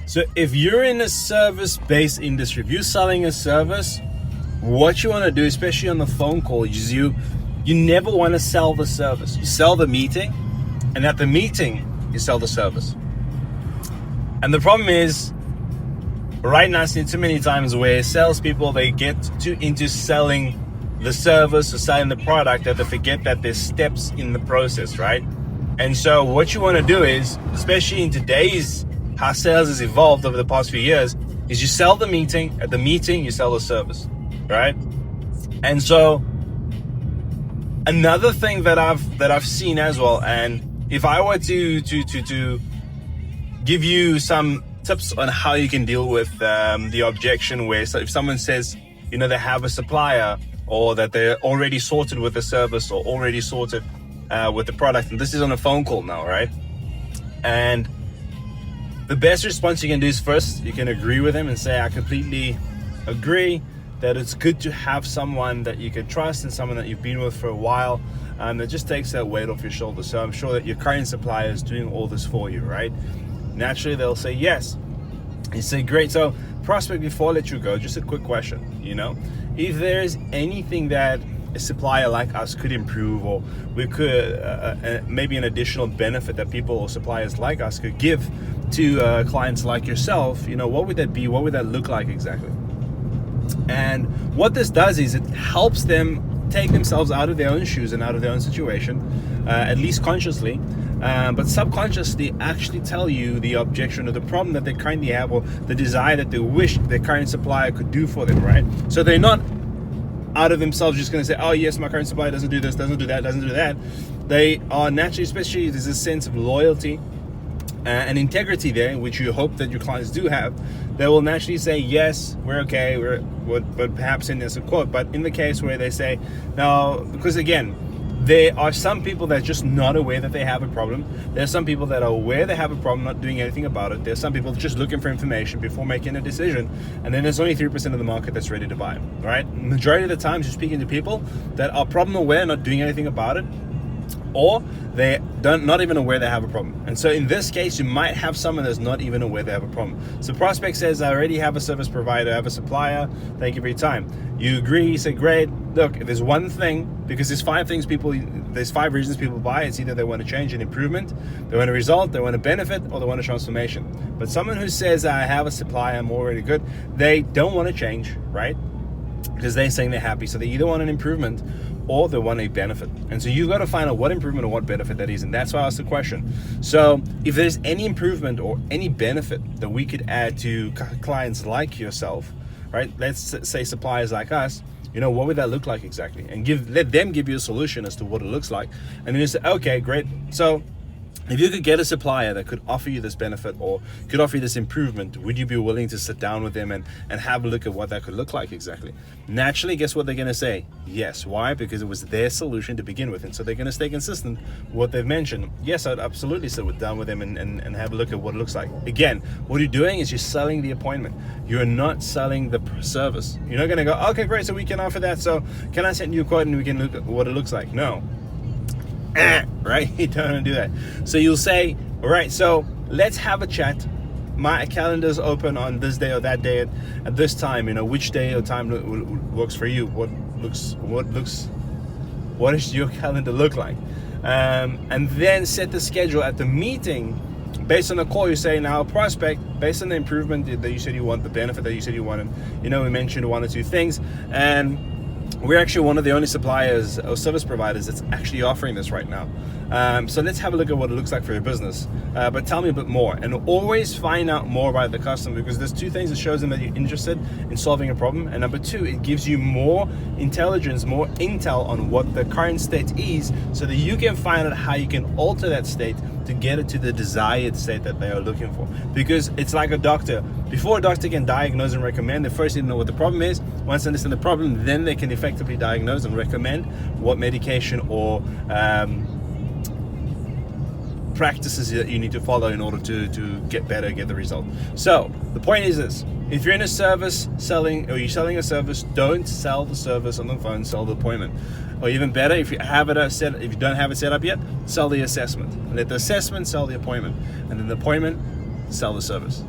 So if you're in a service-based industry, if you're selling a service, what you want to do, especially on the phone call, is you never want to sell the service. You sell the meeting, and at the meeting, you sell the service. And the problem is, right now, I've seen too many times where salespeople, they get too into selling the service or selling the product that they forget that there's steps in the process, right? And so what you want to do is, especially in today's, how sales has evolved over the past few years, is you sell the meeting, at the meeting, you sell the service, right? And so another thing that I've seen as well, and if I were to give you some tips on how you can deal with the objection, where so if someone says, they have a supplier, or that they're already sorted with the service, or already sorted with the product, and this is on a phone call now, right? And the best response you can do is, first, you can agree with them and say, I completely agree that it's good to have someone that you can trust and someone that you've been with for a while, that just takes that weight off your shoulders. So I'm sure that your current supplier is doing all this for you, right? Naturally, they'll say yes. You say, great. So prospect, before I let you go, just a quick question, if there's anything that a supplier like us could improve, or we could maybe an additional benefit that people or suppliers like us could give to clients like yourself, what would that be? What would that look like exactly? And what this does is it helps them take themselves out of their own shoes and out of their own situation, at least consciously, but subconsciously actually tell you the objection or the problem that they currently have, or the desire that they wish their current supplier could do for them, right? So they're not out of themselves just going to say, oh yes, my current supplier doesn't do this, doesn't do that, doesn't do that. They are naturally, especially there's a sense of loyalty and integrity there, which you hope that your clients do have. They will naturally say, yes, we're okay, but perhaps in this a quote, but in the case where they say, no, because again, there are some people that are just not aware that they have a problem. There are some people that are aware they have a problem, not doing anything about it. There's some people just looking for information before making a decision. And then there's only 3% of the market that's ready to buy, right? Majority of the times you're speaking to people that are problem aware, not doing anything about it, or they're not even aware they have a problem. And so in this case, you might have someone that's not even aware they have a problem. So prospect says, I already have a service provider, I have a supplier, thank you for your time. You agree, you say, great. Look, if there's one thing, because there's 5 reasons people buy. It's either they want to change, an improvement, they want a result, they want a benefit, or they want a transformation. But someone who says, I have a supplier, I'm already good, they don't want to change, right? Because they're saying they're happy. So they either want an improvement or they want a benefit. And so you've got to find out what improvement or what benefit that is. And that's why I asked the question. So if there's any improvement or any benefit that we could add to clients like yourself, right? Let's say suppliers like us, what would that look like exactly? And let them give you a solution as to what it looks like. And then you say, okay, great. So if you could get a supplier that could offer you this benefit or could offer you this improvement, would you be willing to sit down with them and have a look at what that could look like exactly? Naturally, guess what they're going to say? Yes. Why? Because it was their solution to begin with. And so they're going to stay consistent with what they've mentioned. Yes, I'd absolutely sit down with them and have a look at what it looks like. Again, what you're doing is you're selling the appointment. You're not selling the service. You're not going to go, okay, great, so we can offer that. So can I send you a quote and we can look at what it looks like? No. Right? You don't want to do that. So you'll say, all right, so let's have a chat. My calendar's open on this day or that day at this time. Which day or time works for you? What does your calendar look like? And then set the schedule at the meeting based on the call. You say, now prospect, based on the improvement that you said you want, the benefit that you said you wanted, we mentioned 1 or 2 things, and we're actually one of the only suppliers or service providers that's actually offering this right now. So let's have a look at what it looks like for your business. But tell me a bit more, and always find out more about the customer, because there's 2 things. It shows them that you're interested in solving a problem, and number 2, it gives you more intelligence, more intel on what the current state is, so that you can find out how you can alter that state to get it to the desired state that they are looking for. Because it's like a doctor. Before a doctor can diagnose and recommend, they first need to know what the problem is. Once they understand the problem, then they can effectively diagnose and recommend what medication or practices that you need to follow in order to get better, get the result. So the point is this: if you're in a service selling, or you're selling a service, don't sell the service on the phone, sell the appointment. Or even better, if you don't have it set up yet, sell the assessment. Let the assessment sell the appointment, and then the appointment sell the service.